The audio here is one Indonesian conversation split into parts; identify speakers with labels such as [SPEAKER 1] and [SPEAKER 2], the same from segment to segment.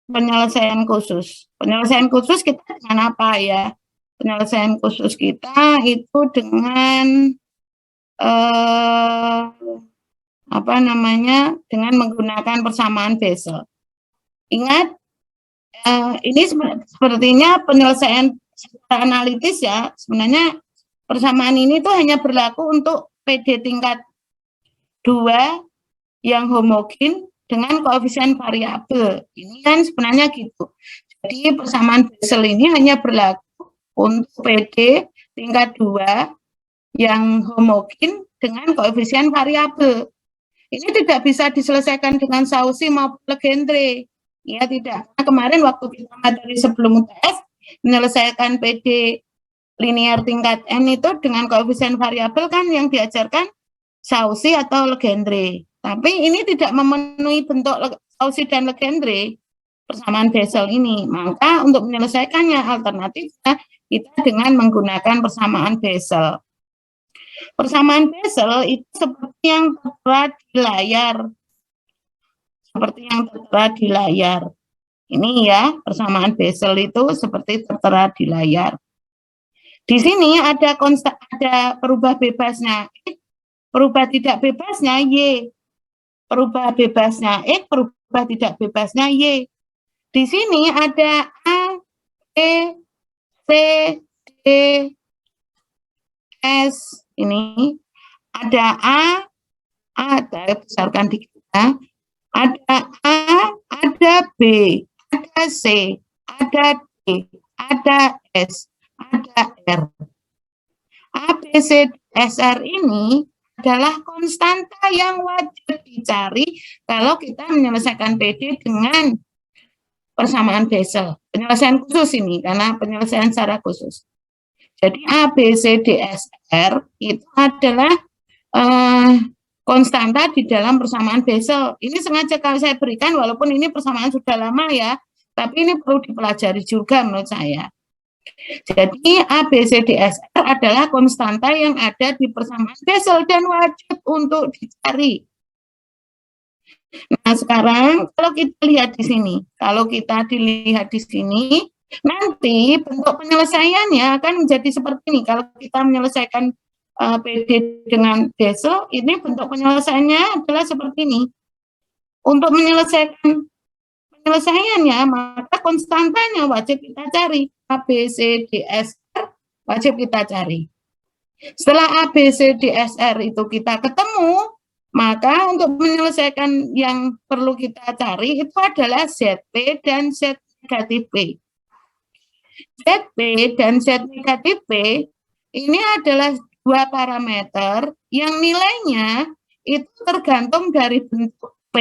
[SPEAKER 1] penyelesaian khusus. Penyelesaian khusus kita dengan apa ya? Penyelesaian khusus kita itu dengan apa namanya? Dengan menggunakan persamaan Bessel. Ingat, ini sepertinya penyelesaian secara analitis ya. Sebenarnya persamaan ini tuh hanya berlaku untuk PD tingkat 2 yang homogen dengan koefisien variabel. Ini kan sebenarnya gitu. Jadi persamaan Bessel ini hanya berlaku untuk PD tingkat 2 yang homogen dengan koefisien variabel. Ini tidak bisa diselesaikan dengan Cauchy maupun Legendre. Ya tidak. Nah, kemarin waktu kita materi sebelum UTS menyelesaikan PD linear tingkat n itu dengan koefisien variabel kan yang diajarkan Cauchy atau Legendre. Tapi ini tidak memenuhi bentuk Cauchy dan Legendre persamaan Bessel ini. Maka untuk menyelesaikannya alternatifnya kita dengan menggunakan persamaan Bessel. Persamaan Bessel itu seperti yang tertera di layar. Seperti yang tertera di layar. Ini ya, persamaan Bessel itu seperti tertera di layar. Di sini ada perubah bebasnya X, perubah tidak bebasnya Y. Perubah bebasnya X, perubah tidak bebasnya Y. Di sini ada A, B, C, D, S. Ini ada saya besarkan dikit ya. Ada A, ada B, ada C, ada D, ada S, ada R. A, B, C, S, R ini adalah konstanta yang wajib dicari kalau kita menyelesaikan PD dengan persamaan Bessel. Penyelesaian khusus ini, karena penyelesaian secara khusus. Jadi A, B, C, D, S, R itu adalah konstanta di dalam persamaan Bessel. Ini sengaja kalau saya berikan, walaupun ini persamaan sudah lama ya, tapi ini perlu dipelajari juga menurut saya. Jadi A, B, C, D, S, R adalah konstanta yang ada di persamaan Bessel dan wajib untuk dicari. Nah sekarang kalau kita lihat di sini, nanti bentuk penyelesaiannya akan menjadi seperti ini. Kalau kita menyelesaikan PD dengan Bessel, ini bentuk penyelesaiannya adalah seperti ini. Untuk menyelesaikan penyelesaiannya, maka konstantanya wajib kita cari. A, B, C, D, S, R wajib kita cari. Setelah A, B, C, D, S, R itu kita ketemu, maka untuk menyelesaikan yang perlu kita cari itu adalah ZP dan Z negatif P. ZP dan Z negatif P ini adalah dua parameter yang nilainya itu tergantung dari bentuk P.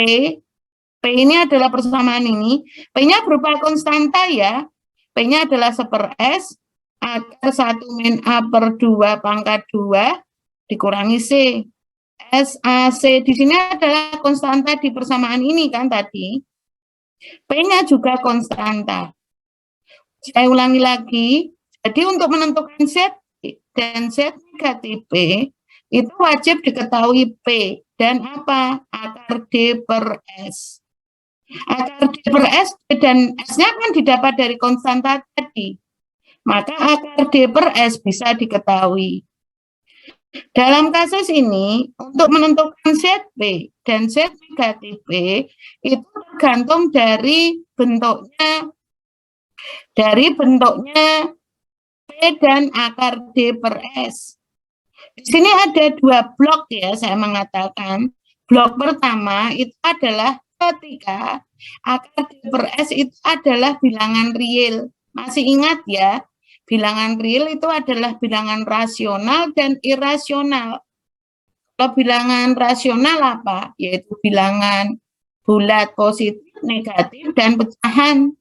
[SPEAKER 1] P ini adalah persamaan ini. P-nya berupa konstanta ya. P-nya adalah 1/S akar 1 min A per 2 pangkat 2 dikurangi C. SAC di sini adalah konstanta di persamaan ini kan tadi. P-nya juga konstanta. Saya ulangi lagi. Jadi untuk menentukan Z dan Z negatif P itu wajib diketahui P dan apa? Akar D per S. Akar D per S dan S-nya kan didapat dari konstanta tadi. Maka akar D per S bisa diketahui. Dalam kasus ini, untuk menentukan ZP dan Z negatif P itu tergantung dari bentuknya P dan akar D per S. Di sini ada dua blok ya, saya mengatakan. Blok pertama itu adalah ketika akar D per S itu adalah bilangan real. Masih ingat ya? Bilangan real itu adalah bilangan rasional dan irasional. Kalau bilangan rasional apa? Yaitu bilangan bulat, positif, negatif, dan pecahan.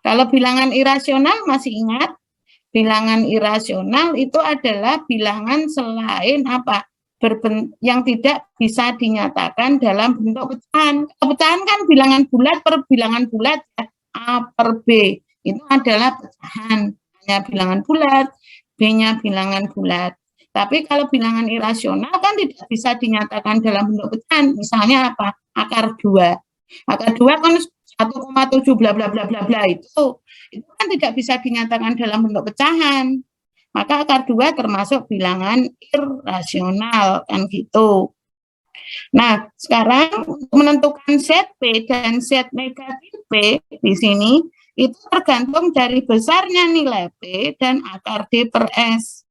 [SPEAKER 1] Kalau bilangan irasional masih ingat? Bilangan irasional itu adalah bilangan selain apa? Yang tidak bisa dinyatakan dalam bentuk pecahan. Pecahan kan bilangan bulat per bilangan bulat, ya. A per B. Itu adalah pecahan. Bilangan bulat, B-nya bilangan bulat. Tapi kalau bilangan irasional kan tidak bisa dinyatakan dalam bentuk pecahan. Misalnya apa? Akar 2. Akar 2 kan 1,7 bla bla bla bla bla itu kan tidak bisa dinyatakan dalam bentuk pecahan. Maka akar 2 termasuk bilangan irrasional kan gitu. Nah, sekarang untuk menentukan zat P dan zat negatif P di sini itu tergantung dari besarnya nilai P dan akar D per S.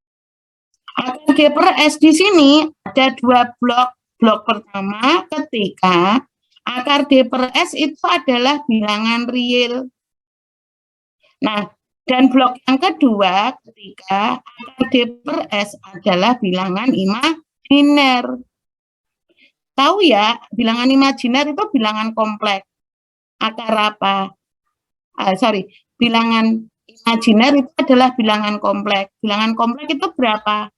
[SPEAKER 1] Akar D per S di sini ada 2 blok. Blok pertama ketika akar D per S itu adalah bilangan real. Nah, dan blok yang kedua ketika akar D per S adalah bilangan imajiner. Tahu ya, bilangan imajiner itu bilangan kompleks. Akar apa? Bilangan imajiner itu adalah bilangan kompleks. Bilangan kompleks itu berapa?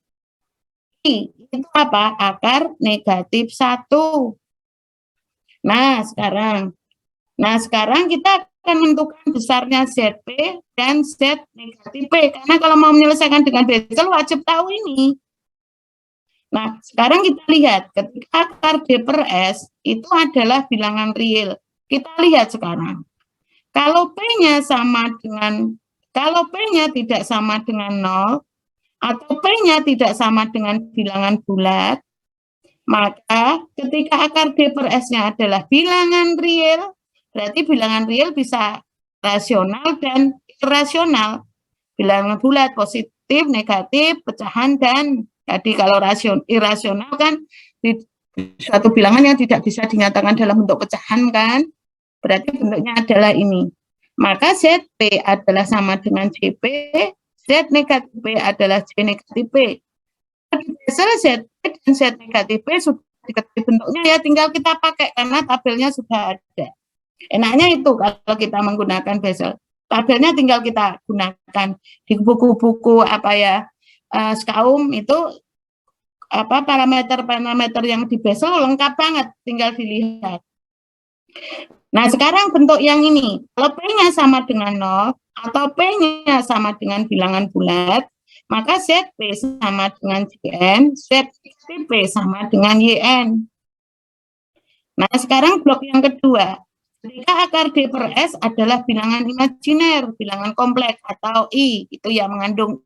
[SPEAKER 1] I, itu apa? Akar negatif 1. Nah, sekarang kita akan menentukan besarnya ZP dan Z negatif P. Karena kalau mau menyelesaikan dengan Bessel wajib tahu ini. Nah, sekarang kita lihat ketika akar D per S itu adalah bilangan real. Kita lihat sekarang. Kalau P-nya tidak sama dengan 0 atau P-nya tidak sama dengan bilangan bulat, maka ketika akar D per S-nya adalah bilangan real, berarti bilangan real bisa rasional dan irrasional. Bilangan bulat positif, negatif, pecahan, dan tadi kalau irasional kan suatu bilangan yang tidak bisa dinyatakan dalam bentuk pecahan kan, berarti bentuknya adalah ini. Maka ZP adalah sama dengan JP, Z negatif P adalah J negatif P. ZP dan Z negatif P sudah diketahui bentuknya ya, tinggal kita pakai karena tabelnya sudah ada. Enaknya itu kalau kita menggunakan Bessel. Tabelnya tinggal kita gunakan di buku-buku SKAUM itu parameter-parameter yang di Bessel lengkap banget, tinggal dilihat. Nah, sekarang bentuk yang ini, kalau P-nya sama dengan 0 atau P-nya sama dengan bilangan bulat, maka ZP sama dengan JN, ZP sama dengan YN. Nah, sekarang blok yang kedua. Ketika akar D per S adalah bilangan imajiner, bilangan kompleks atau I, itu yang mengandung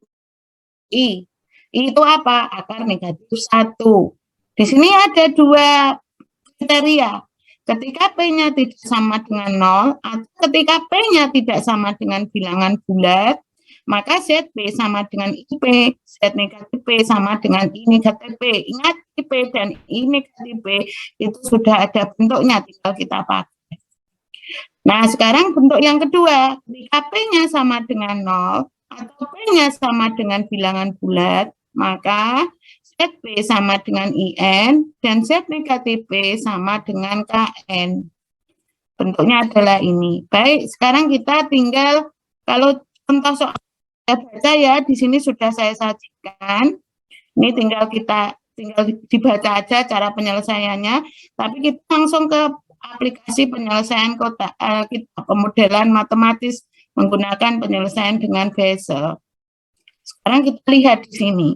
[SPEAKER 1] I. I itu apa? Akar negatif 1. Di sini ada 2 kriteria. Ketika P-nya tidak sama dengan 0, atau ketika P-nya tidak sama dengan bilangan bulat, maka ZP sama dengan IP, Z negatif P sama dengan I negatif P. Ingat, IP dan I negatif P itu sudah ada bentuknya, tinggal kita pakai. Nah, sekarang bentuk yang kedua, ketika P-nya sama dengan 0 atau P-nya sama dengan bilangan bulat, maka ZP sama dengan IN dan Z negatif P sama dengan KN. Bentuknya adalah ini. Baik, sekarang kita tinggal, kalau contoh soal baca ya, di sini sudah saya sajikan. Ini tinggal dibaca aja cara penyelesaiannya, tapi kita langsung ke aplikasi penyelesaian pemodelan matematis menggunakan penyelesaian dengan Bessel. Sekarang kita lihat di sini.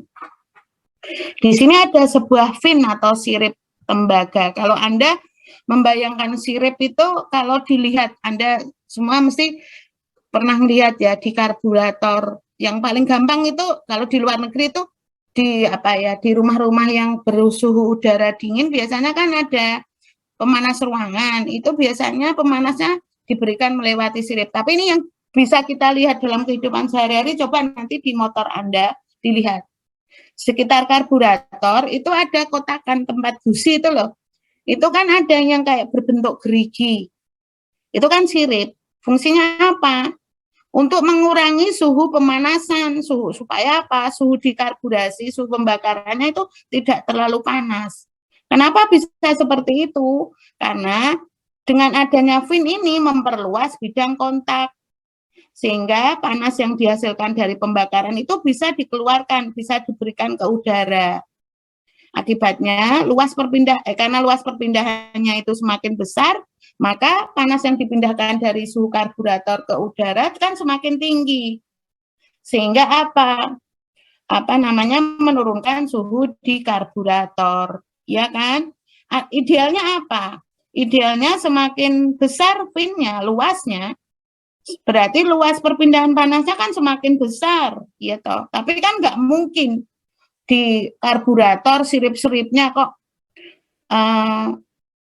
[SPEAKER 1] Di sini ada sebuah fin atau sirip tembaga. Kalau Anda membayangkan sirip itu, kalau dilihat, Anda semua mesti pernah lihat ya di karburator. Yang paling gampang itu kalau di luar negeri itu di rumah-rumah yang bersuhu udara dingin biasanya kan ada pemanas ruangan, itu biasanya pemanasnya diberikan melewati sirip. Tapi ini yang bisa kita lihat dalam kehidupan sehari-hari, coba nanti di motor Anda dilihat. Sekitar karburator itu ada kotakan tempat busi itu loh. Itu kan ada yang kayak berbentuk gerigi. Itu kan sirip. Fungsinya apa? Untuk mengurangi suhu pemanasan, supaya apa? Suhu di karburasi, suhu pembakarannya itu tidak terlalu panas. Kenapa bisa seperti itu? Karena dengan adanya fin ini memperluas bidang kontak, sehingga panas yang dihasilkan dari pembakaran itu bisa dikeluarkan, bisa diberikan ke udara. Akibatnya karena luas perpindahannya itu semakin besar, maka panas yang dipindahkan dari suhu karburator ke udara kan semakin tinggi. Sehingga menurunkan suhu di karburator, ya kan? Idealnya apa? Idealnya semakin besar fin-nya, luasnya, berarti luas perpindahan panasnya kan semakin besar, ya toh. Tapi kan nggak mungkin di karburator sirip-siripnya kok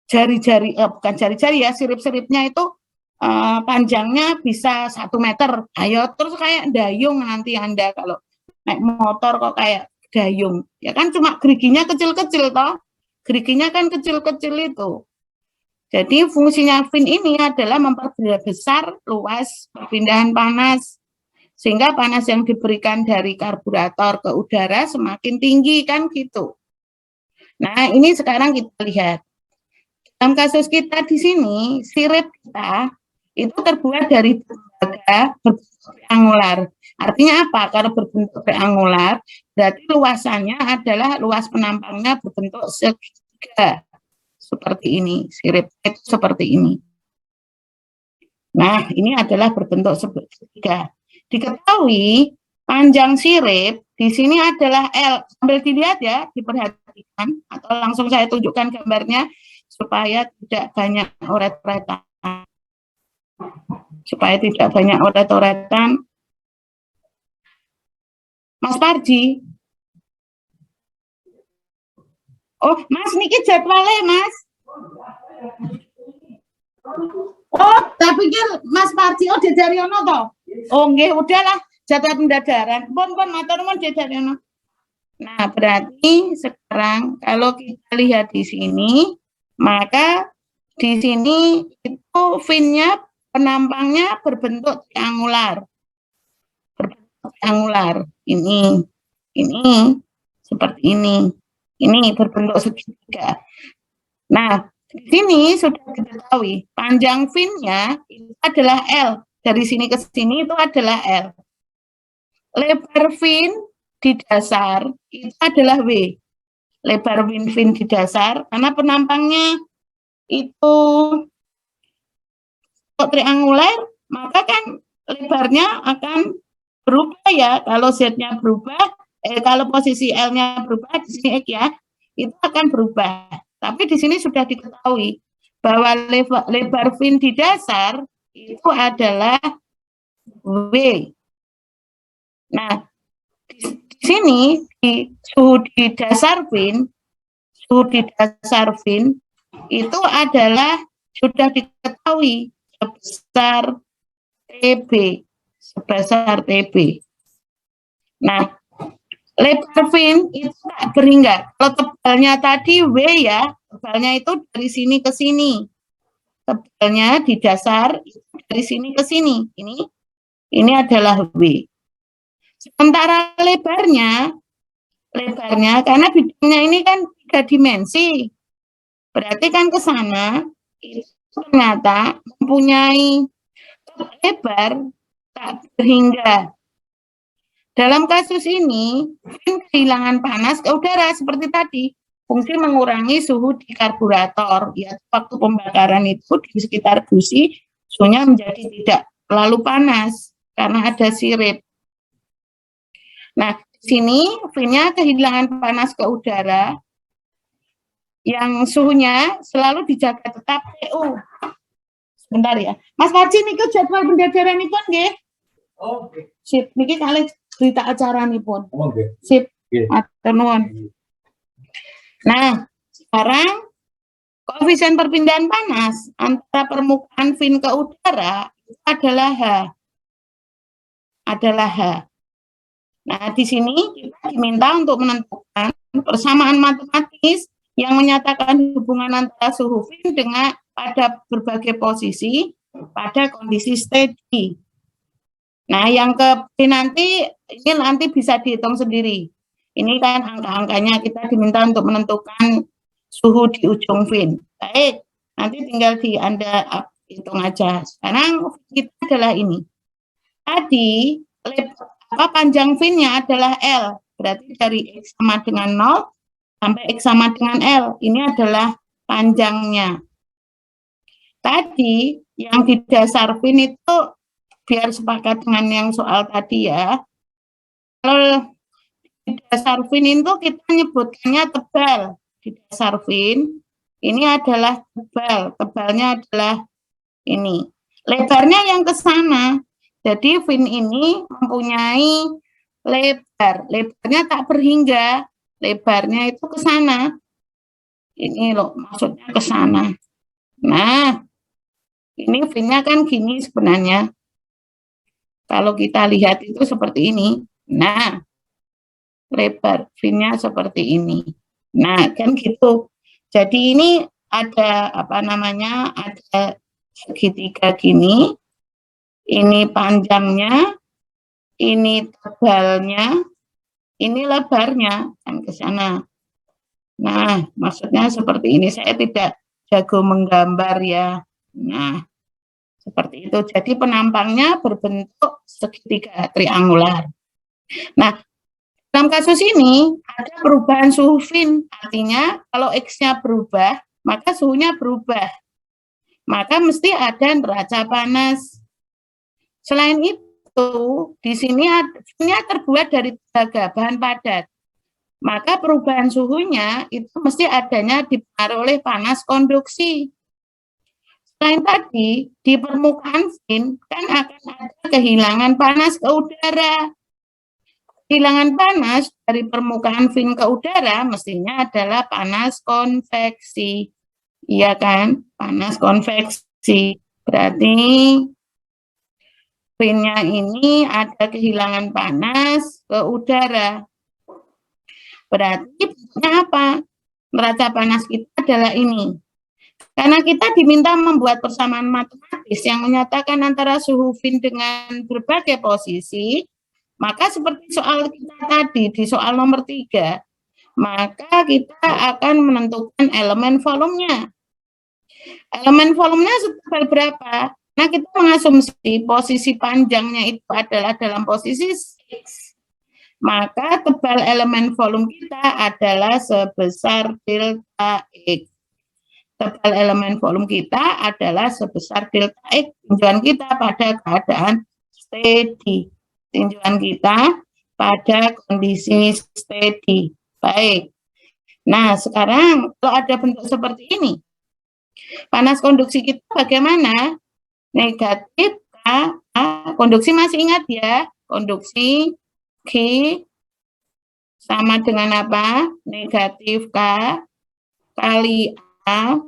[SPEAKER 1] jari-jari, bukan jari-jari ya, sirip-siripnya itu panjangnya bisa 1 meter. Ayo terus kayak dayung nanti Anda kalau naik motor kok kayak dayung. Ya kan cuma geriginya kecil-kecil toh. Geriginya kan kecil-kecil itu. Jadi fungsinya fin ini adalah memperbesar luas perpindahan panas. Sehingga panas yang diberikan dari karburator ke udara semakin tinggi kan gitu. Nah, ini sekarang kita lihat. Dalam kasus kita di sini, sirip kita itu terbuat dari tembaga berbentuk triangular. Artinya apa? Kalau berbentuk triangular, berarti luasannya adalah luas penampangnya berbentuk segitiga. Seperti ini, sirip itu seperti ini. Nah, ini adalah berbentuk segitiga. Diketahui panjang sirip di sini adalah L. Sambil dilihat ya, diperhatikan atau langsung saya tunjukkan gambarnya supaya tidak banyak oret-oretan. Supaya tidak banyak oret-oretan. Mas Parji. Oh, Mas niki jadwalnya, Mas. Oh, tak pikir Mas Parji oh Dedaryono toh. Oh, nggih, udahlah jadwal pendadaran. Pun matur nuwun Dedaryono. Nah, berarti sekarang kalau kita lihat di sini, maka di sini itu fin-nya penampangnya berbentuk triangular. Berbentuk triangular. Ini seperti ini. Ini berbentuk segitiga. Nah, di sini sudah diketahui panjang fin-nya itu adalah L. Dari sini ke sini itu adalah L. Lebar fin di dasar itu adalah W. Lebar fin di dasar karena penampangnya itu triangular, maka kan lebarnya akan berubah ya. Kalau Z-nya berubah, kalau posisi L-nya berubah di sini X ya, itu akan berubah. Tapi di sini sudah diketahui bahwa lebar fin di dasar itu adalah W. Nah, di sini di suhu di dasar fin itu adalah sudah diketahui sebesar TB. Nah, lebar fin itu tak berhingga. Kalau tebalnya tadi W ya, tebalnya itu dari sini ke sini. Tebalnya di dasar dari sini ke sini. Ini adalah W. Sementara lebarnya karena bidangnya ini kan 3 dimensi. Berarti kan ke sana itu ternyata mempunyai lebar tak berhingga. Dalam kasus ini, kehilangan panas ke udara seperti tadi, fungsi mengurangi suhu di karburator. Ya, waktu pembakaran itu di sekitar busi, suhunya menjadi tidak terlalu panas karena ada sirip. Nah, di sini fin-nya kehilangan panas ke udara yang suhunya selalu dijaga tetap TU. Sebentar ya. Mas Parji niku jadwal pendadaran niku nggih. Oh, nggih. Sip, niki kalih berita acara nipun. Oh, nggih. Sip. Matur nuwun. Nah, sekarang koefisien perpindahan panas antara permukaan fin ke udara itu adalah H. Nah, di sini kita diminta untuk menentukan persamaan matematis yang menyatakan hubungan antara suhu fin dengan pada berbagai posisi pada kondisi steady. Nah, yang ke nanti ini nanti bisa dihitung sendiri. Ini kan angka-angkanya kita diminta untuk menentukan suhu di ujung fin. Baik, nanti tinggal Anda hitung aja. Sekarang kita adalah ini. Tadi panjang fin-nya adalah L, berarti dari X sama dengan 0 sampai X sama dengan L, ini adalah panjangnya. Tadi yang di dasar fin itu, biar sepakat dengan yang soal tadi ya, kalau di dasar fin itu kita nyebutkannya tebal di dasar fin, Ini adalah tebal, tebalnya adalah ini. Lebarnya yang ke sana. Jadi fin ini mempunyai lebar. Lebarnya tak berhingga, lebarnya itu ke sana. Ini loh, maksudnya ke sana. Nah, ini finnya kan gini sebenarnya. Kalau kita lihat itu seperti ini. Nah, lebar finnya seperti ini. Nah, kan gitu. Jadi ini ada apa namanya? Ada segitiga gini. Ini panjangnya, ini tebalnya, ini lebarnya kan ke sana. Nah, maksudnya seperti ini. Saya tidak jago menggambar ya. Nah, seperti itu. Jadi penampangnya berbentuk segitiga triangular. Nah, dalam kasus ini ada perubahan suhu fin. Artinya kalau X-nya berubah, maka suhunya berubah. Maka mesti ada neraca panas. Selain itu, di sini finnya terbuat dari tenaga bahan padat. Maka perubahan suhunya itu mesti adanya dipengaruhi oleh panas konduksi. Selain tadi, di permukaan fin kan akan ada kehilangan panas ke udara. Kehilangan panas dari permukaan fin ke udara mestinya adalah panas konveksi. Iya kan? Panas konveksi. Berarti finnya ini ada kehilangan panas ke udara. Berarti apa? Neraca panas kita adalah ini. Karena kita diminta membuat persamaan matematis yang menyatakan antara suhu fin dengan berbagai posisi, maka seperti soal kita tadi di soal nomor 3, maka kita akan menentukan elemen volumenya. Elemen volumenya setebal berapa? Nah, kita mengasumsi posisi panjangnya itu adalah dalam posisi X. Maka tebal elemen volume kita adalah sebesar delta X. Tebal elemen volume kita adalah sebesar delta X. Tinjauan kita pada keadaan steady. Tinjauan kita pada kondisi steady. Baik. Nah, sekarang kalau ada bentuk seperti ini, panas konduksi kita bagaimana? Negatif K, konduksi masih ingat ya? Konduksi Q sama dengan apa? Negatif K kali A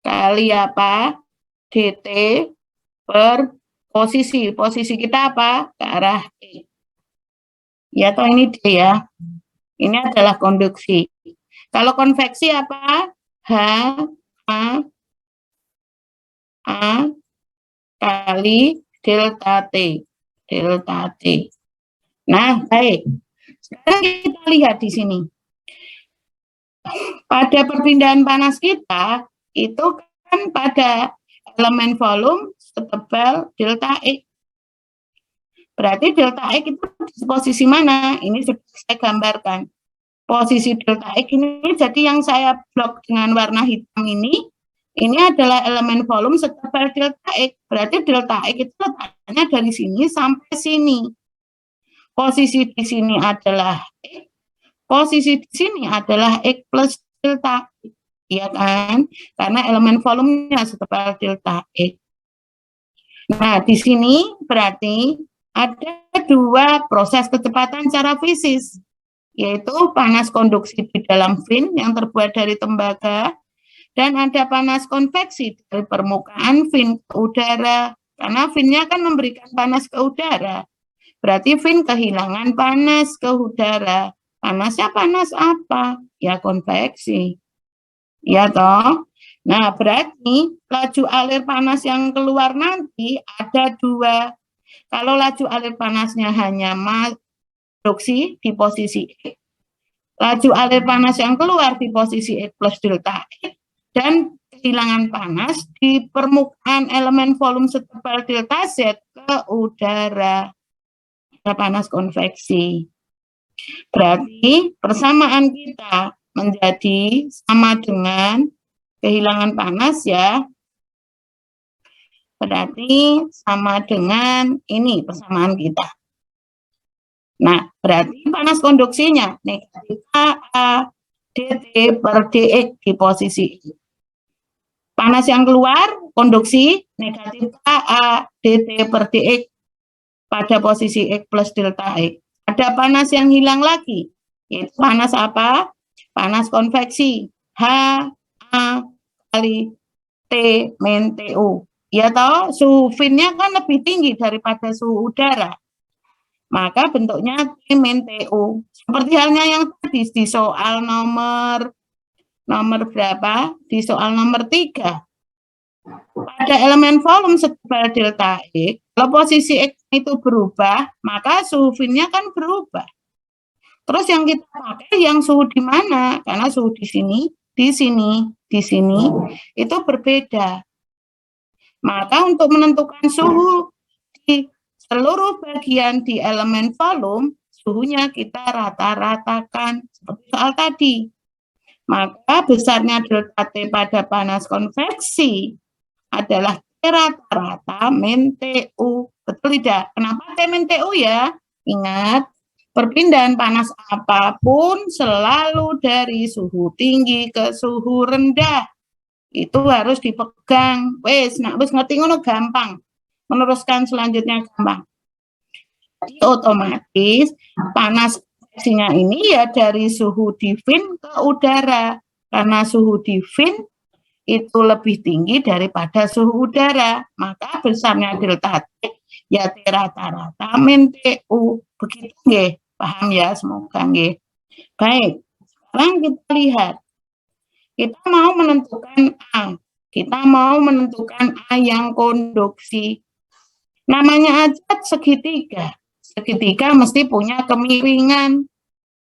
[SPEAKER 1] kali apa? DT per posisi. Posisi kita apa? Ke arah E. Ya, toh ini D ya. Ini adalah konduksi. Kalau konveksi apa? H A A kali delta T. Delta T. Nah, baik. Sekarang kita lihat di sini. Pada perpindahan panas kita, itu kan pada elemen volume setebal delta X. Berarti delta X itu di posisi mana? Ini sudah saya gambarkan. Posisi delta X ini, jadi yang saya blok dengan warna hitam ini adalah elemen volume setebal delta X. Berarti delta X itu letaknya dari sini sampai sini. Posisi di sini adalah X, posisi di sini adalah X plus delta X. Iya kan? Karena elemen volumenya setebal delta X. Nah, di sini berarti ada dua proses kecepatan secara fisis, yaitu panas konduksi di dalam fin yang terbuat dari tembaga, dan ada panas konveksi dari permukaan fin ke udara. Karena finnya kan memberikan panas ke udara. Berarti fin kehilangan panas ke udara. Panasnya panas apa? Ya konveksi. Ya toh? Nah, berarti laju alir panas yang keluar nanti ada dua. Kalau laju alir panasnya hanya produksi di posisi X, laju alir panas yang keluar di posisi X plus delta X, dan kehilangan panas di permukaan elemen volume setebal delta Z ke udara. Ada panas konveksi. Berarti persamaan kita menjadi sama dengan kehilangan panas ya. Berarti sama dengan ini persamaan kita. Nah, berarti panas konduksinya negatif A DT per DX di posisi I. Panas yang keluar, konduksi negatif A dt per dx pada posisi X plus delta X. Ada panas yang hilang lagi, yaitu panas apa? Panas konveksi, H A kali T min TU. Ya toh, suhu finnya kan lebih tinggi daripada suhu udara. Maka bentuknya T min TU. Seperti halnya yang tadi di soal nomor berapa? Di soal nomor 3. Pada elemen volume setebal delta X, kalau posisi X itu berubah, maka suhu finnya kan berubah. Terus yang kita pakai yang suhu di mana? Karena suhu di sini, di sini itu berbeda. Maka untuk menentukan suhu di seluruh bagian di elemen volume, suhunya kita rata-ratakan seperti soal tadi. Maka besarnya delta T pada panas konveksi adalah T rata-rata min TU. Betul tidak? Kenapa T min TU ya? Ingat, perpindahan panas apapun selalu dari suhu tinggi ke suhu rendah. Itu harus dipegang. Wes ngerti ngono gampang. Meneruskan selanjutnya gampang. Jadi otomatis panas konveksinya ini ya dari suhu divin ke udara. Karena suhu divin itu lebih tinggi daripada suhu udara, maka besarnya delta T ya T rata-rata min TU. Begitu nggih? Paham ya? Semoga nggih. Baik, sekarang kita lihat. Kita mau menentukan A. Kita mau menentukan A yang konduksi. Namanya aja segitiga. Segitiga mesti punya kemiringan.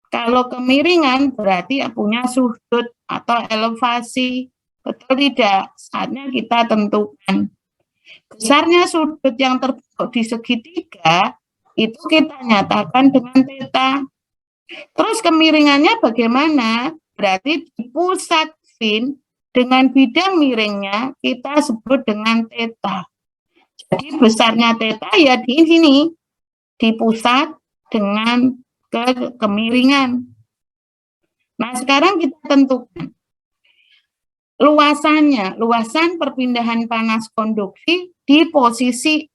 [SPEAKER 1] Kalau kemiringan berarti punya sudut atau elevasi. Betul tidak? Saatnya kita tentukan. Besarnya sudut yang terbentuk di segitiga, itu kita nyatakan dengan theta. Terus kemiringannya bagaimana? Berarti di pusat fin dengan bidang miringnya kita sebut dengan theta. Jadi besarnya theta ya di sini, di pusat dengan kemiringan. Nah sekarang kita tentukan luasannya, luasan perpindahan panas konduksi di posisi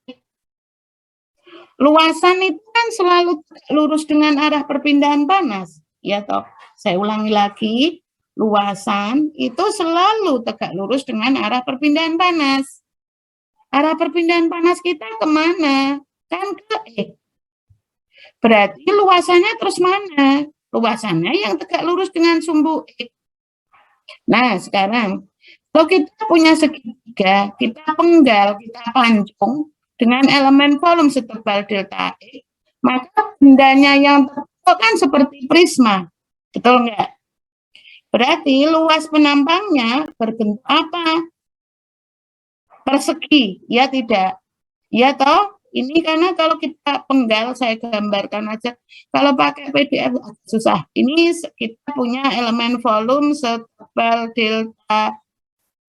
[SPEAKER 1] luasan itu kan selalu lurus dengan arah perpindahan panas, ya toh. Saya ulangi lagi, luasan itu selalu tegak lurus dengan arah perpindahan panas. Arah perpindahan panas kita kemana? Kan ke X. Berarti luasannya terus mana? Luasannya yang tegak lurus dengan sumbu X. Nah, sekarang kalau kita punya segitiga, kita penggal, kita pancung dengan elemen volume setebal delta X, maka bendanya yang terbentuk kan seperti prisma. Betul enggak? Berarti luas penampangnya berbentuk apa? Persegi, ya tidak? Ya toh? Ini karena kalau kita penggal, saya gambarkan aja. Kalau pakai PDF susah. Ini kita punya elemen volume setebal delta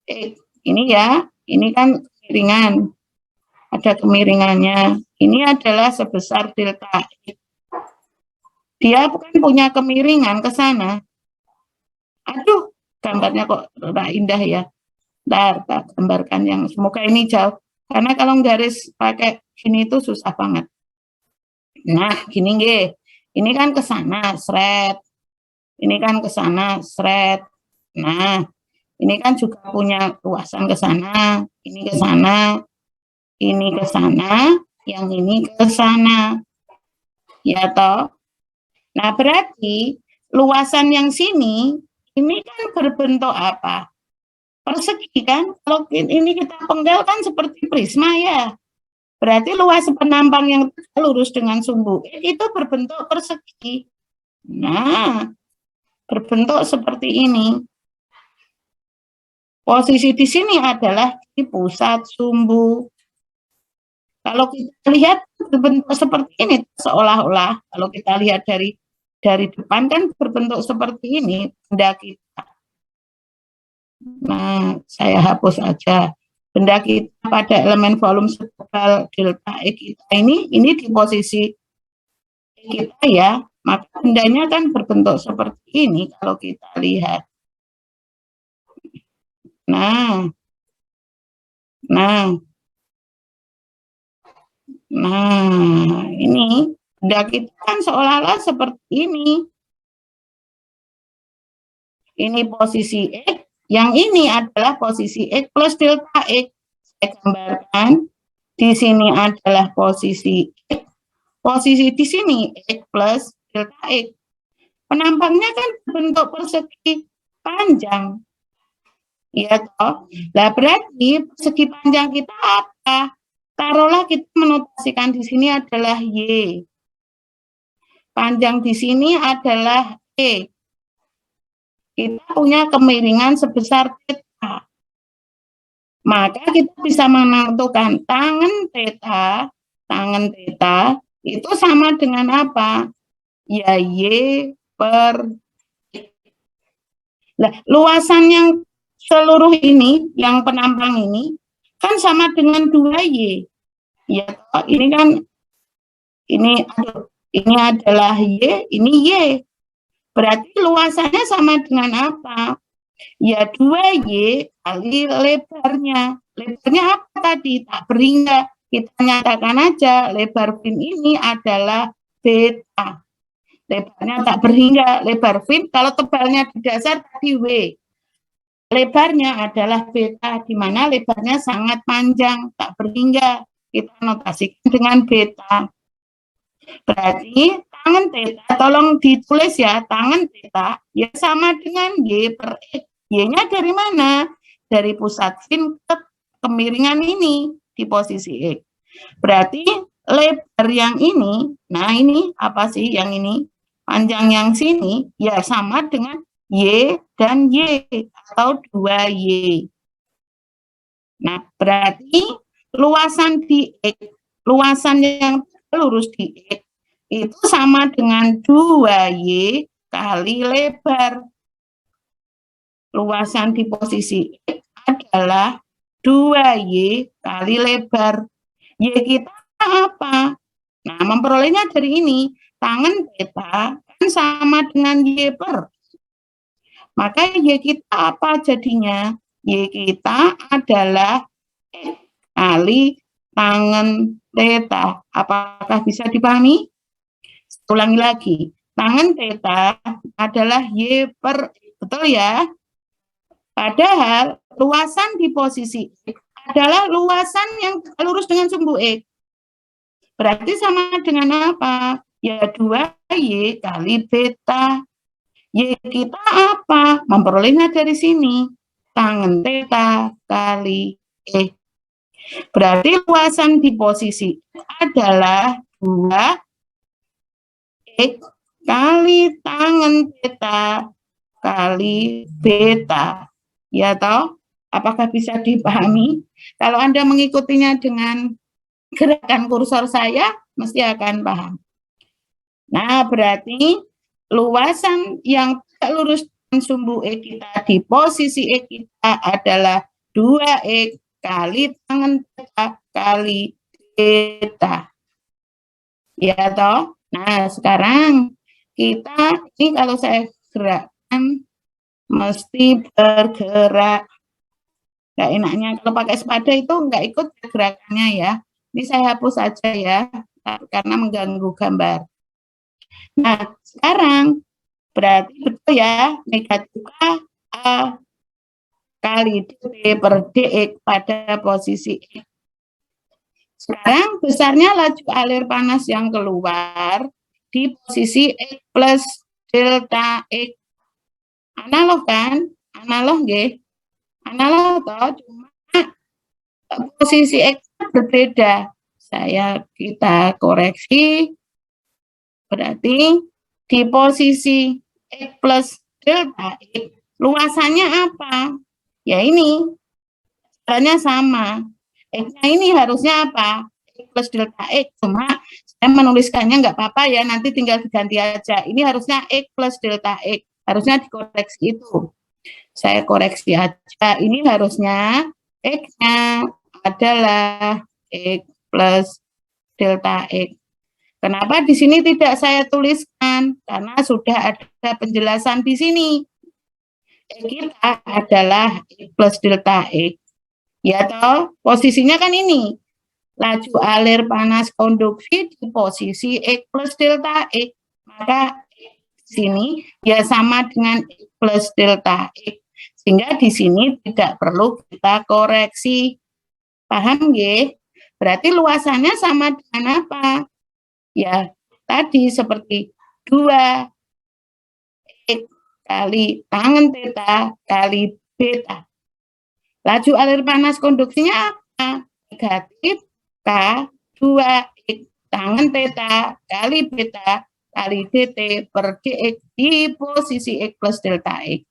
[SPEAKER 1] X. Ini ya, ini kan kemiringan. Ada kemiringannya. Ini adalah sebesar delta X. Dia bukan punya kemiringan ke sana. Aduh, gambarnya kok indah ya. Ntar gambarkan yang semoga ini jauh. Karena kalau garis pakai gini itu susah banget. Nah, gini nggih. Ini kan ke sana, seret. Ini kan ke sana, seret. Nah, ini kan juga punya luasan ke sana, ini ke sana, ini ke sana, yang ini ke sana. Ya toh? Nah, berarti luasan yang sini ini kan berbentuk apa? Persegi kan? Kalau ini kita penggal kan seperti prisma ya. Berarti luas penampang yang lurus dengan sumbu itu berbentuk persegi. Nah, berbentuk seperti ini. Posisi di sini adalah di pusat sumbu. Kalau kita lihat berbentuk seperti ini, seolah-olah kalau kita lihat dari depan kan berbentuk seperti ini benda kita. Nah, saya hapus aja. Benda kita pada elemen volume setebal delta E kita ini di posisi kita ya, maka bendanya kan berbentuk seperti ini kalau kita lihat. Nah, Nah, ini udah kita kan seolah-olah seperti ini. Ini posisi X, yang ini adalah posisi X plus delta X. Saya gambarkan, di sini adalah posisi X, posisi di sini X plus delta X. Penampangnya kan bentuk persegi panjang. Ya toh. Nah, berarti persegi panjang kita apa? Taruhlah kita menotasikan di sini adalah Y. Panjang di sini adalah E. Kita punya kemiringan sebesar theta. Maka kita bisa menentukan tangan theta itu sama dengan apa? Ya Y per X. Nah, luasan yang seluruh ini, yang penampang ini, kan sama dengan 2Y. Ya, ini kan, ini adalah Y, ini Y. Berarti luasannya sama dengan apa? Ya 2Y kali lebarnya. Lebarnya apa tadi? Tak berhingga. Kita nyatakan aja lebar fin ini adalah beta. Lebarnya tak berhingga. Lebar fin kalau tebalnya di dasar tadi W. Lebarnya adalah beta, di mana lebarnya sangat panjang, tak berhingga. Kita notasikan dengan beta. Berarti tangan theta, tolong ditulis ya, tangan theta ya sama dengan Y per X. Y-nya dari mana? Dari pusat fin ke kemiringan ini di posisi X. Berarti lebar yang ini, nah ini apa sih yang ini? Panjang yang sini ya sama dengan Y dan Y atau 2Y. Nah, berarti luasan di X, luasan yang lurus di X itu sama dengan 2Y kali lebar. Luasan di posisi X adalah 2Y kali lebar. Y kita apa? Nah, memperolehnya dari ini. Tangan theta kan sama dengan Y per. Maka Y kita apa jadinya? Y kita adalah X kali tangan theta. Apakah bisa dipahami? Ulangi lagi. Tangan theta adalah Y per X. Betul ya? Padahal luasan di posisi X adalah luasan yang lurus dengan sumbu X. Berarti sama dengan apa? Ya 2Y kali beta. Y kita apa? Memperolehnya dari sini. Tangan theta kali E. Berarti luasan di posisi adalah 2X kali tangan theta kali beta. Ya toh? Apakah bisa dipahami? Kalau Anda mengikutinya dengan gerakan kursor saya, mesti akan paham. Nah, berarti luasan yang lurus dengan sumbu E kita di posisi E kita adalah 2X kali tangan theta kali beta. Ya toh? Nah, sekarang kita, ini kalau saya gerakkan, mesti bergerak. Nggak enaknya kalau pakai sepeda itu nggak ikut gerakannya ya. Ini saya hapus saja ya, karena mengganggu gambar. Nah, sekarang berarti betul ya, negatif A kali dt per dx pada posisi X. Sekarang besarnya laju alir panas yang keluar di posisi X plus delta X. Analog kan? Analog nggih. Analog toh, cuma posisi X berbeda. Kita koreksi. Berarti di posisi X plus delta X, luasannya apa? Ya ini, caranya sama. X-nya ini harusnya apa? X plus delta X, cuma saya menuliskannya nggak apa-apa ya, nanti tinggal diganti aja. Ini harusnya X plus delta X, harusnya dikoreksi itu. Saya koreksi aja, ini harusnya X-nya adalah X plus delta X. Kenapa di sini tidak saya tuliskan? Karena sudah ada penjelasan di sini. X kita adalah X plus delta X. Ya toh, posisinya kan ini. Laju alir panas konduksi di posisi X plus delta X. Maka sini ya sama dengan X plus delta X. Sehingga di sini tidak perlu kita koreksi. Paham nggih? Berarti luasannya sama dengan apa? Ya, tadi seperti 2 X kali tangen theta kali beta. Laju alir panas konduksinya apa? Negatif K 2X tangen theta kali beta kali dt per dx di posisi X plus delta X.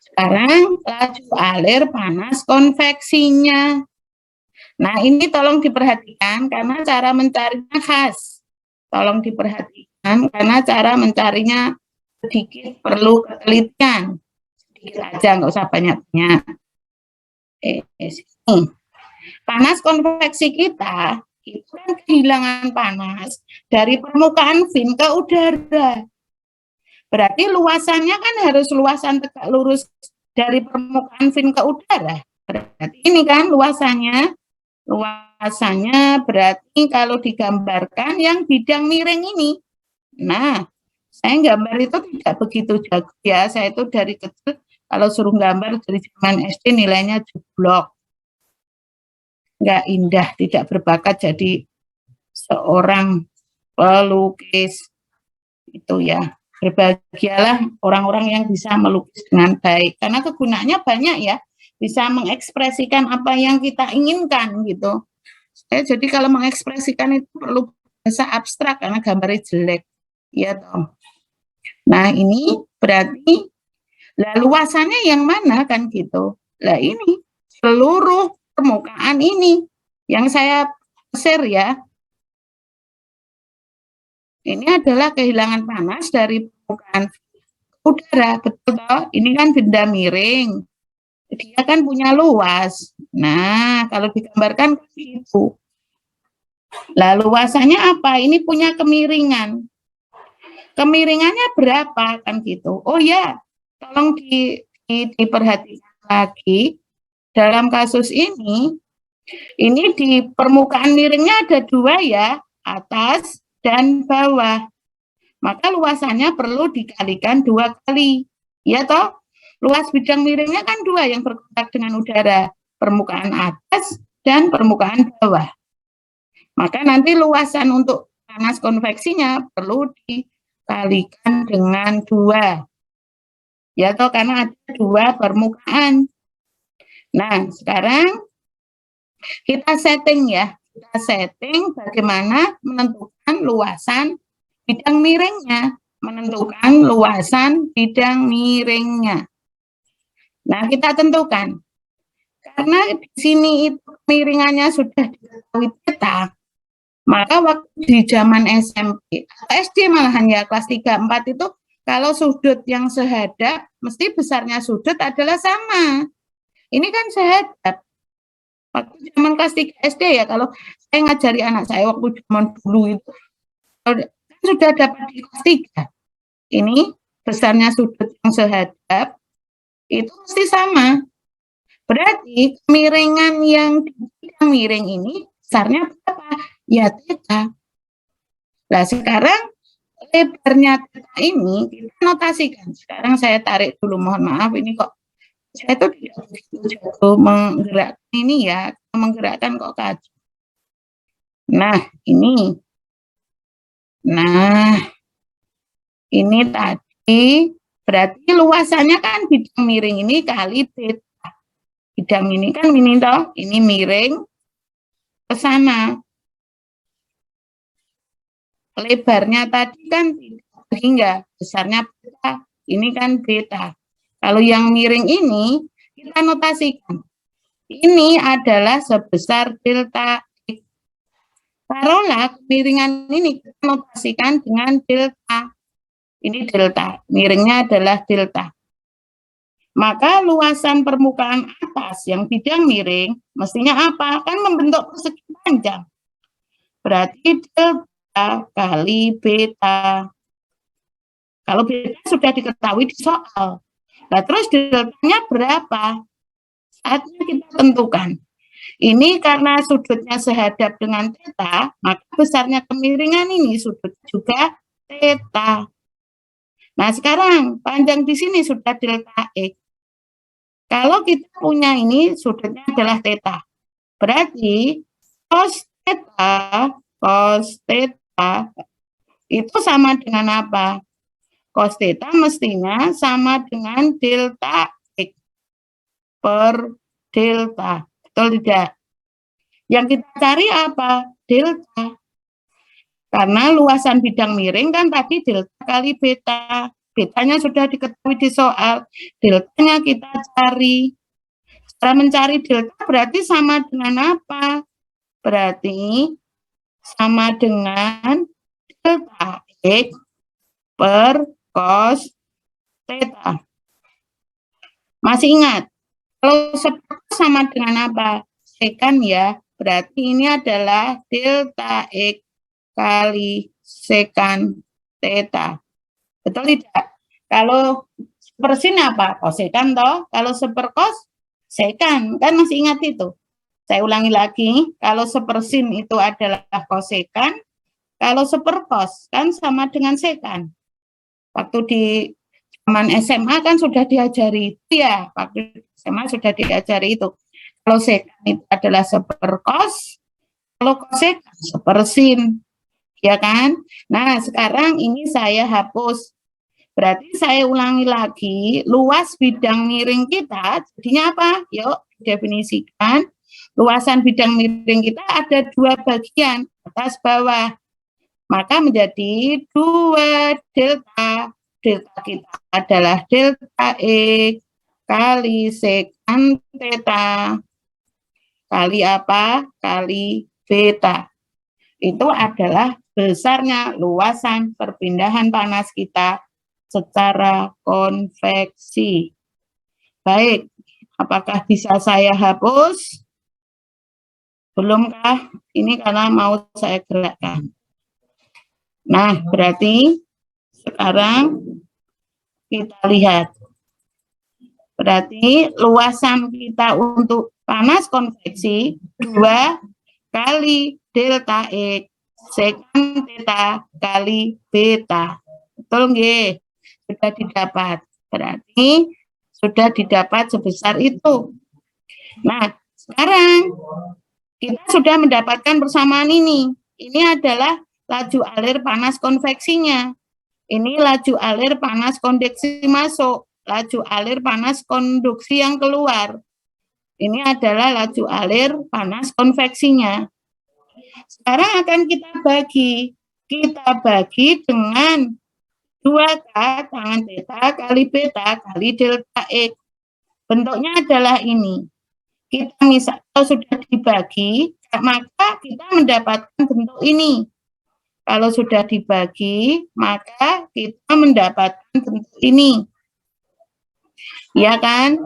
[SPEAKER 1] Sekarang laju alir panas konveksinya. Nah, ini tolong diperhatikan karena cara mencarinya khas. Tolong diperhatikan karena cara mencarinya sedikit perlu ketelitian. Sedikit aja, nggak usah banyak-banyak. Sini. Panas konveksi kita itu kan kehilangan panas dari permukaan fin ke udara. Berarti luasannya kan harus luasan tegak lurus dari permukaan fin ke udara. Berarti ini kan luasannya. Luasannya berarti kalau digambarkan yang bidang miring ini. Nah, saya gambar itu tidak begitu jago ya. Saya itu dari kecil kalau suruh gambar dari zaman SD nilainya jeblok. Nggak indah, tidak berbakat jadi seorang pelukis. Itu ya. Berbahagialah orang-orang yang bisa melukis dengan baik. Karena kegunaannya banyak ya. Bisa mengekspresikan apa yang kita inginkan gitu. Jadi kalau mengekspresikan itu perlu bahasa abstrak karena gambarnya jelek. Ya toh. Nah ini berarti lah luasannya yang mana kan gitu. Lah ini seluruh permukaan ini yang saya share ya. Ini adalah kehilangan panas dari permukaan udara, betul toh? Ini kan benda miring. Dia kan punya luas. Nah, kalau digambarkan itu. Lah luasannya apa? Ini punya kemiringan. Kemiringannya berapa kan gitu. Oh ya, tolong diperhatikan lagi. Dalam kasus ini di permukaan miringnya ada 2 ya, atas dan bawah. Maka luasannya perlu dikalikan 2 kali. Ya toh? Luas bidang miringnya kan 2 yang berkontak dengan udara. Permukaan atas dan permukaan bawah. Maka nanti luasan untuk panas konveksinya perlu dikalikan dengan 2. Ya toh karena ada 2 permukaan. Nah, sekarang kita setting ya. Kita setting bagaimana menentukan luasan bidang miringnya. Menentukan luasan bidang miringnya. Nah, kita tentukan. Karena di sini itu miringannya sudah diketahui theta, maka waktu di zaman SMP atau SD malahan ya kelas 3, 4 itu kalau sudut yang sehadap mesti besarnya sudut adalah sama. Ini kan sehadap. Waktu zaman kelas 3 SD ya, kalau saya ngajari anak saya waktu zaman dulu itu kan sudah dapat di kelas 3. Ini besarnya sudut yang sehadap itu mesti sama. Berarti kemiringan yang miring ini besarnya berapa? Ya theta. Nah sekarang lebarnya theta ini kita notasikan. Sekarang saya tarik dulu, mohon maaf ini kok saya tuh tidak begitu jago menggerakkan ini ya, menggerakkan kok kacau. Nah ini, nah ini tadi berarti luasannya kan bidang miring ini kali theta. Bidang ini kan ini toh, ini miring ke sana. Lebarnya tadi kan hingga besarnya beta. Ini kan beta. Kalau yang miring ini kita notasikan. Ini adalah sebesar delta X. Taruhlah kemiringan ini kita notasikan dengan delta. Ini delta. Miringnya adalah delta. Maka luasan permukaan atas yang bidang miring mestinya apa? Kan membentuk persegi panjang. Berarti delta kali beta. Kalau beta sudah diketahui di soal. Nah, terus deltanya berapa? Saatnya kita tentukan. Ini karena sudutnya sehadap dengan theta, maka besarnya kemiringan ini sudut juga theta. Nah, sekarang panjang di sini sudah delta X. Kalau kita punya ini sudutnya adalah theta. Berarti cos theta itu sama dengan apa? Cos theta mestinya sama dengan delta X per delta. Betul tidak? Yang kita cari apa? Delta. Karena luasan bidang miring kan tadi delta kali beta. Betanya sudah diketahui di soal. Deltanya kita cari. Cara mencari delta berarti sama dengan apa? Berarti sama dengan delta X per cos theta. Masih ingat? Kalau sama dengan apa? Sekan ya. Berarti ini adalah delta X kali sekan theta. Betul tidak? Kalau persin apa? Kosekan toh. Kalau seperkos, sekan. Kan masih ingat itu? Saya ulangi lagi. Kalau sepersin itu adalah kosekan. Kalau seperkos kan sama dengan sekan. Waktu di zaman SMA kan sudah diajari itu ya. Waktu SMA sudah diajari itu. Kalau sekan itu adalah seperkos. Kalau kosekan sepersin. Ya kan? Nah, sekarang ini saya hapus. Berarti saya ulangi lagi, luas bidang miring kita jadinya apa? Yuk, definisikan. Luasan bidang miring kita ada dua bagian, atas bawah. Maka menjadi 2 delta. Delta kita adalah delta X kali sekan theta kali apa? Kali beta. Itu adalah besarnya luasan perpindahan panas kita secara konveksi. Baik, apakah bisa saya hapus? Belumkah? Ini karena mau saya gerakkan. Nah, berarti sekarang kita lihat. Berarti luasan kita untuk panas konveksi 2 kali delta X sekan theta kali beta. Betul nggih? Sudah didapat. Berarti sudah didapat sebesar itu. Nah, sekarang kita sudah mendapatkan persamaan ini. Ini adalah laju alir panas konveksinya. Ini laju alir panas konduksi masuk. Laju alir panas konduksi yang keluar. Ini adalah laju alir panas konveksinya. Sekarang akan kita bagi. Kita bagi dengan 2K tangan theta kali beta kali delta X. Bentuknya adalah ini. Kita misal kalau sudah dibagi, maka kita mendapatkan bentuk ini. Kalau sudah dibagi, maka kita mendapatkan bentuk ini. Ya kan?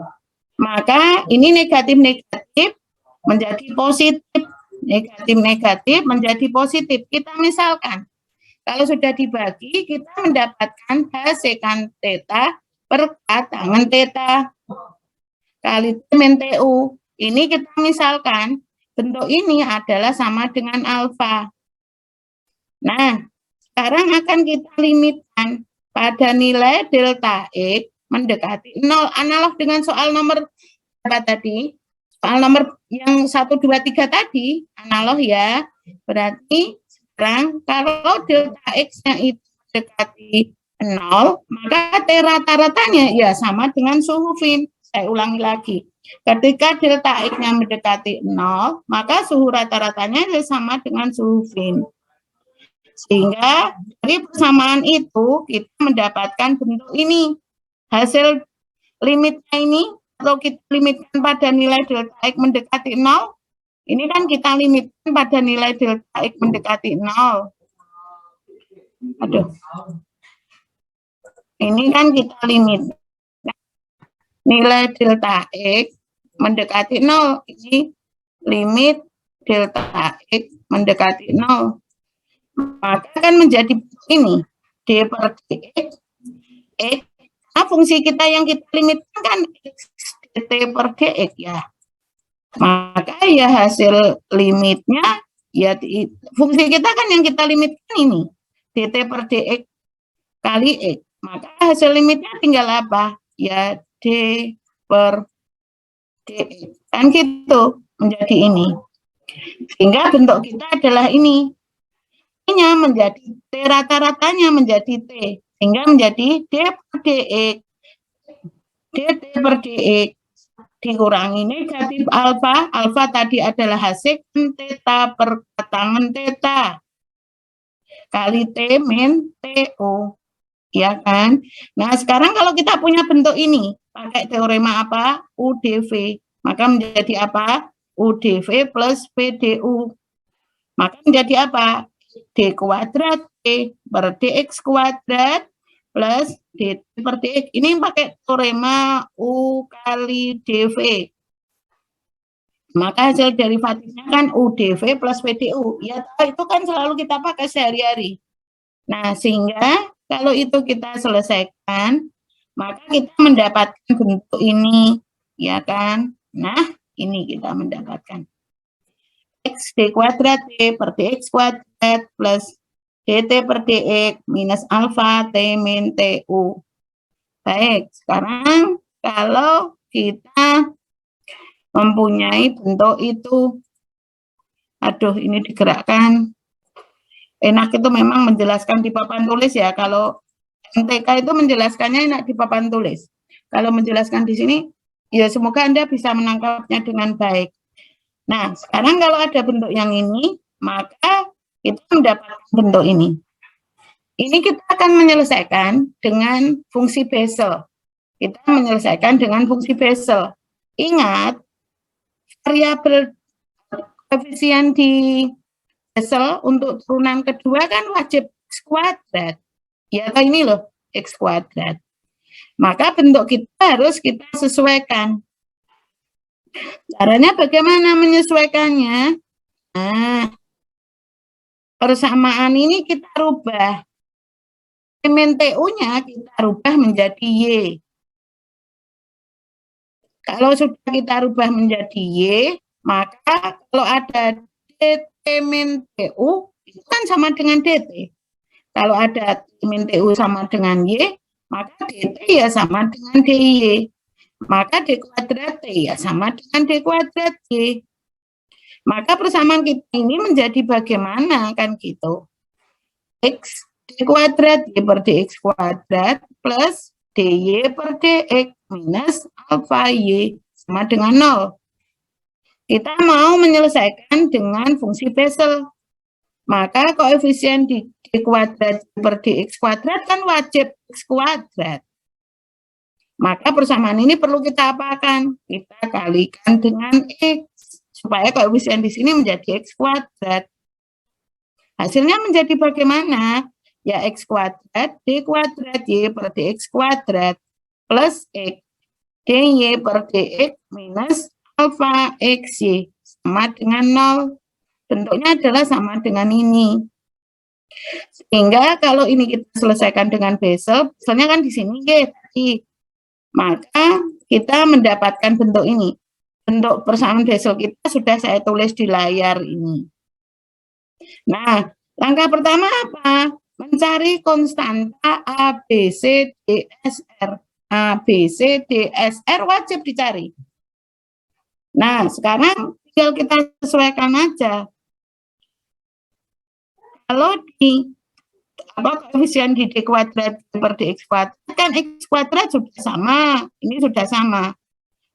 [SPEAKER 1] Maka ini negatif-negatif menjadi positif. Negatif-negatif menjadi positif. Kita misalkan, kalau sudah dibagi, kita mendapatkan H sekan theta per K tangan theta kali T min TU. Ini kita misalkan, bentuk ini adalah sama dengan alfa. Nah, sekarang akan kita limitkan pada nilai delta X mendekati 0, analog dengan soal nomor berapa tadi? Soal nomor yang 1, 2, 3 tadi, analog ya. Berarti sekarang kalau delta X-nya itu mendekati 0, maka T rata-ratanya ya sama dengan suhu Fin. Saya ulangi lagi. Ketika delta X-nya mendekati 0, maka suhu rata-ratanya sama dengan suhu Fin. Sehingga dari persamaan itu kita mendapatkan bentuk ini. Hasil limitnya ini, kalau kita limitkan pada nilai delta X mendekati 0, ini kan kita limitkan pada nilai delta X mendekati 0. Aduh. Ini kan kita limit. Nilai delta X mendekati 0. Ini limit delta X mendekati 0. Maka kan menjadi ini. D per dx. X. Nah, fungsi kita yang kita limitkan kan X dt per dx ya. Maka ya hasil limitnya, ya fungsi kita kan yang kita limitkan ini, dt per dx kali x. Maka hasil limitnya tinggal apa? Ya d per dx. Kan gitu, menjadi ini. Sehingga bentuk kita adalah ini. T-nya menjadi T rata-ratanya menjadi T. Sehingga menjadi D per dx. dt per dx dikurangi negatif alfa. Alfa tadi adalah hasil theta per katangan theta. Kali T min TO. Ya kan? Nah, sekarang kalau kita punya bentuk ini, pakai teorema apa? UDV. Maka menjadi apa? UDV plus PDU. Maka menjadi apa? D kuadrat T per dx kuadrat plus dt per dx. Ini pakai teorema U kali dv. Maka hasil derivatifnya kan UDV plus PDU. Ya, itu kan selalu kita pakai sehari-hari. Nah, sehingga kalau itu kita selesaikan, maka kita mendapatkan bentuk ini, ya kan? Nah, ini kita mendapatkan x d kuadrat t per dx kuadrat plus dt per dx minus alfa t min tu. Baik, sekarang kalau kita mempunyai bentuk itu, aduh ini digerakkan, enak itu memang menjelaskan di papan tulis ya. Kalau MTK itu menjelaskannya enak di papan tulis. Kalau menjelaskan di sini, ya semoga Anda bisa menangkapnya dengan baik. Nah, sekarang kalau ada bentuk yang ini, maka kita mendapatkan bentuk ini. Ini kita akan menyelesaikan dengan fungsi Bessel. Kita menyelesaikan dengan fungsi Bessel. Ingat, variabel koefisien di Bessel untuk turunan kedua kan wajib X kuadrat. Ya, ini loh, X kuadrat. Maka bentuk kita harus kita sesuaikan. Caranya bagaimana menyesuaikannya? Nah, persamaan ini kita rubah. Min TU-nya kita rubah menjadi Y. Kalau sudah kita rubah menjadi Y, maka kalau ada dt min TU, itu kan sama dengan dt. Kalau ada min TU sama dengan Y, maka dt ya sama dengan dy. Maka d kuadrat t ya sama dengan d kuadrat y. Maka persamaan kita ini menjadi bagaimana kan gitu. X d kuadrat y per dx kuadrat plus dy per dx minus alfa y sama dengan 0. Kita mau menyelesaikan dengan fungsi Bessel. Maka koefisien di d kuadrat per dx kuadrat kan wajib x kuadrat. Maka persamaan ini perlu kita apakan? Kita kalikan dengan x supaya koefisien di sini menjadi x kuadrat. Hasilnya menjadi bagaimana? Ya x kuadrat d kuadrat y per dx kuadrat plus x dy per dx minus alfa xy sama dengan 0. Bentuknya adalah sama dengan ini. Sehingga kalau ini kita selesaikan dengan Bessel, misalnya kan di sini ya tadi, maka kita mendapatkan bentuk ini. Bentuk persamaan Bessel kita sudah saya tulis di layar ini. Nah, langkah pertama apa? Mencari konstanta A, B, C, D, S, R. A, B, C, D, S, R wajib dicari. Nah, sekarang tinggal kita sesuaikan aja. Kalau di koefisien di d kuadrat per dx kuadrat kan x kuadrat sudah sama, ini sudah sama.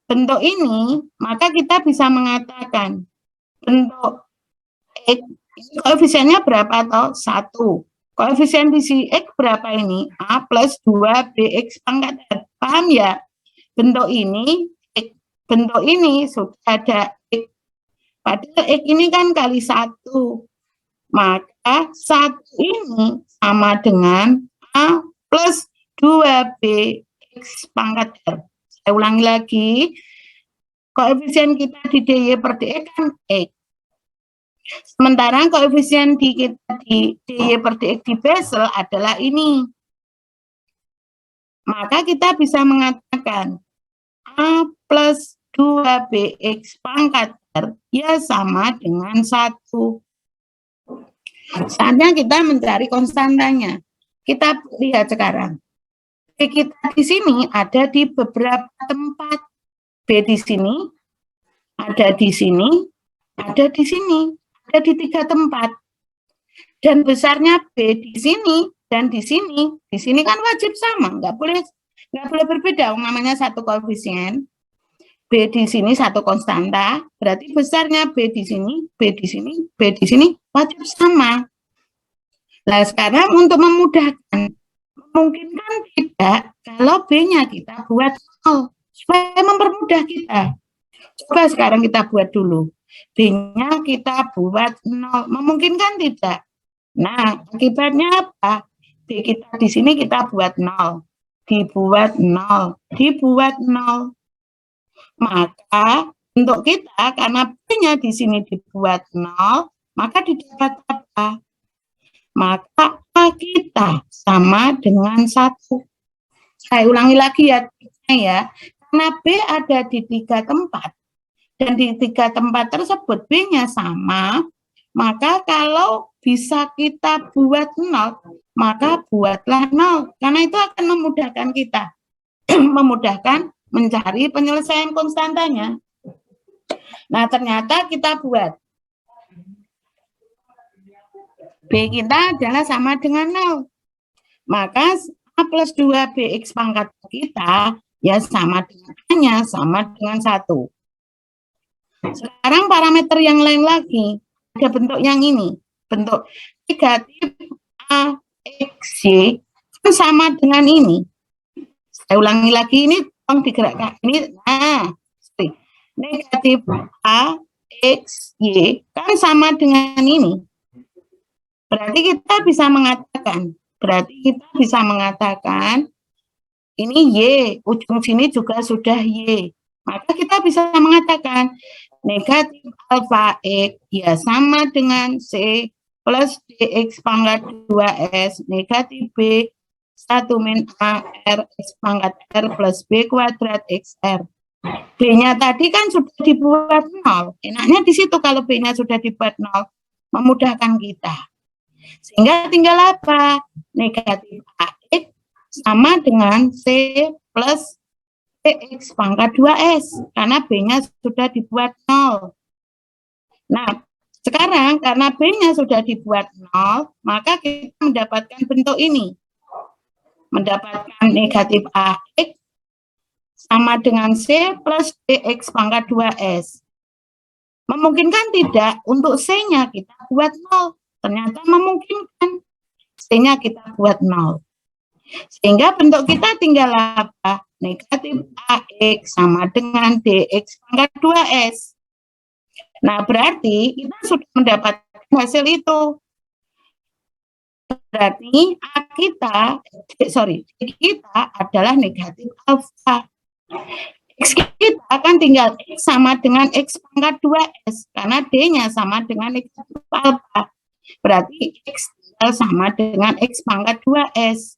[SPEAKER 1] Bentuk ini, maka kita bisa mengatakan bentuk x koefisiennya berapa atau 1. Koefisien di si x berapa ini? A plus 2 bx pangkat r. Paham ya? Bentuk ini sudah ada x. Padahal x ini kan kali 1. Maka 1 ini sama dengan A plus 2bx pangkat R. Saya ulangi lagi, koefisien kita di dy per dx kan x. Sementara koefisien di kita di dy per dx di Bessel adalah ini. Maka kita bisa mengatakan A plus 2BX pangkat R ya sama dengan 1. Saatnya kita mencari konstantanya. Kita lihat sekarang. B kita di sini ada di beberapa tempat. B di sini, ada di sini, ada di sini, ada di 3 tempat. Dan besarnya B di sini dan di sini. Di sini kan wajib sama, nggak boleh berbeda. Namanya satu koefisien. B di sini satu konstanta, berarti besarnya B di sini, B di sini, B di sini wajib sama. Nah, sekarang untuk memudahkan, memungkinkan tidak kalau B-nya kita buat 0, supaya mempermudah kita. Coba sekarang kita buat dulu. B-nya kita buat 0, memungkinkan tidak? Nah, akibatnya apa? B kita di sini kita buat 0, dibuat 0, dibuat 0. Maka untuk kita, karena B-nya di sini dibuat 0, maka didapat apa? Maka A kita sama dengan 1. Saya ulangi lagi ya. Karena B ada di 3 tempat, dan di 3 tempat tersebut B-nya sama, maka kalau bisa kita buat 0, maka buatlah 0. Karena itu akan memudahkan kita. Memudahkan mencari penyelesaian konstantanya. Nah, ternyata kita buat. B kita adalah sama dengan 0. Maka A plus 2BX pangkat kita ya sama dengan A-nya, sama dengan 1. Sekarang parameter yang lain lagi. Ada bentuk yang ini. Bentuk negatif AXY kan sama dengan ini. Saya ulangi lagi, ini tolong digerakkan. Ini, nah, negatif A X Y kan sama dengan ini. Berarti kita bisa mengatakan, ini Y, ujung sini juga sudah Y. Maka kita bisa mengatakan negatif alfa X ya sama dengan C plus DX pangkat 2S negatif B 1 min A R X pangkat R plus B kuadrat XR. B-nya tadi kan sudah dibuat 0. Enaknya di situ kalau B-nya sudah dibuat 0, memudahkan kita. Sehingga tinggal apa? Negatif AX sama dengan C plus DX pangkat 2S. Karena B-nya sudah dibuat 0. Nah, sekarang karena B-nya sudah dibuat 0, maka kita mendapatkan bentuk ini. Mendapatkan negatif AX sama dengan C plus DX pangkat 2S. Memungkinkan tidak untuk C-nya kita buat 0? Ternyata memungkinkan. C-nya kita buat 0. Sehingga bentuk kita tinggal apa? Negatif AX sama dengan DX pangkat 2S. Nah, berarti kita sudah mendapatkan hasil itu. Berarti D kita adalah negatif alfa. X kita akan tinggal X sama dengan X pangkat 2S, karena D-nya sama dengan negatif alfa. Berarti X tinggal sama dengan X pangkat 2S.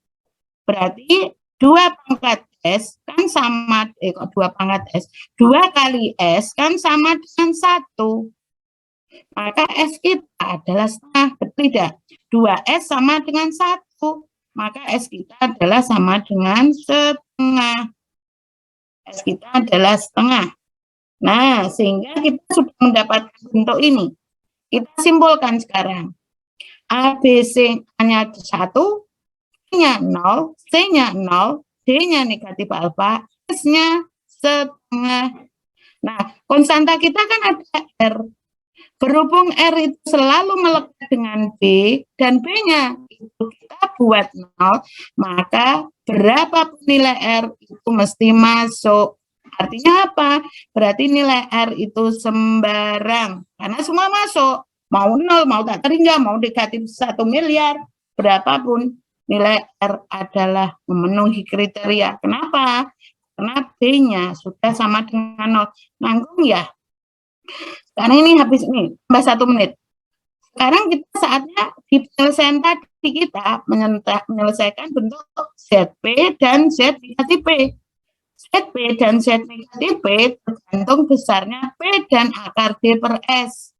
[SPEAKER 1] Berarti 2 pangkat S kan sama, 2 pangkat S, 2 kali S kan sama dengan 1. Maka S kita adalah setengah, betul tidak? 2S sama dengan 1. Maka S kita adalah sama dengan setengah. S kita adalah setengah. Nah, sehingga kita sudah mendapatkan bentuk ini. Kita simpulkan sekarang. A, B, C hanya 1, C-nya 0, C-nya 0, D-nya negatif alfa, S-nya setengah. Nah, konstanta kita kan ada R. Berhubung R itu selalu melekat dengan B, dan B-nya itu kita buat 0, maka berapa nilai R itu mesti masuk. Artinya apa? Berarti nilai R itu sembarang. Karena semua masuk. Mau 0, mau tak terhingga, mau negatif 1 miliar, berapapun nilai R adalah memenuhi kriteria. Kenapa? Karena B-nya sudah sama dengan 0. Nanggung ya? Sekarang ini habis ini, tambah 1 menit. Sekarang kita saatnya di penyelesaian tadi kita menyelesaikan bentuk ZP dan Z dikasih P. ZP dan Z negatif P tergantung besarnya P dan akar D per S.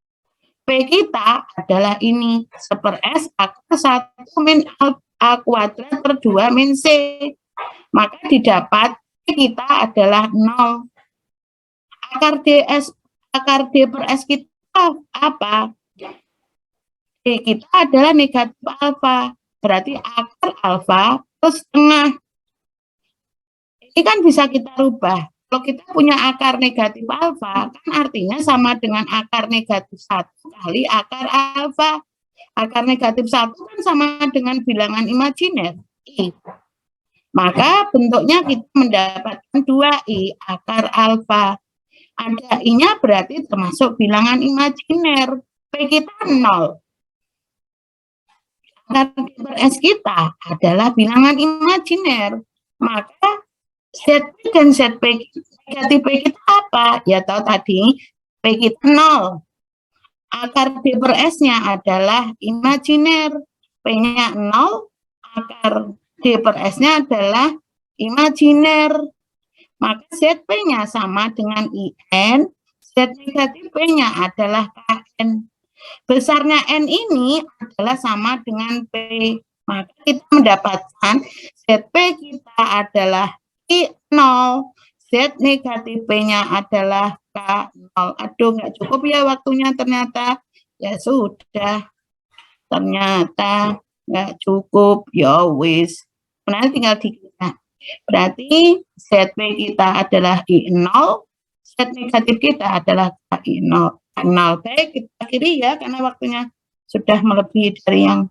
[SPEAKER 1] P kita adalah ini, 1 per S akar 1 min A kuadrat per 2 min C. Maka didapat P kita adalah 0. Akar D per S kita apa? D kita adalah negatif alfa. Berarti akar alfa plus setengah. Ini kan bisa kita rubah. Kalau kita punya akar negatif alfa, kan artinya sama dengan akar negatif 1 kali akar alfa. Akar negatif 1 kan sama dengan bilangan imajiner, I. Maka bentuknya kita mendapatkan 2I akar alfa. Ada I-nya berarti termasuk bilangan imajiner. P kita 0. Akar D per S kita adalah bilangan imajiner. Maka ZP dan ZP negatif P kita apa? Ya tahu tadi, P kita 0. Akar D per S-nya adalah imajiner. P-nya 0, akar D per S-nya adalah imajiner. Maka ZP-nya sama dengan IN, Z negatif P-nya adalah KN. Besarnya N ini adalah sama dengan P. Maka kita mendapatkan ZP kita adalah I0, Z negatif P-nya adalah K0. Aduh, nggak cukup ya waktunya ternyata. Ya sudah, ternyata nggak cukup. Ya wis, nanti tinggal dikira. Berarti ZP kita adalah I0, Z negatif kita adalah K0. Baik, kita akhiri ya, karena waktunya sudah melebihi dari yang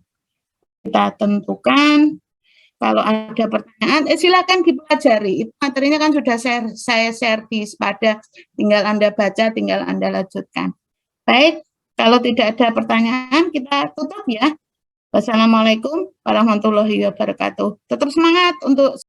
[SPEAKER 1] kita tentukan. Kalau ada pertanyaan, silakan dipelajari. Itu materinya kan sudah saya share di Spada. Tinggal Anda baca, tinggal Anda lanjutkan. Baik, kalau tidak ada pertanyaan, kita tutup ya. Wassalamualaikum warahmatullahi wabarakatuh. Tetap semangat untuk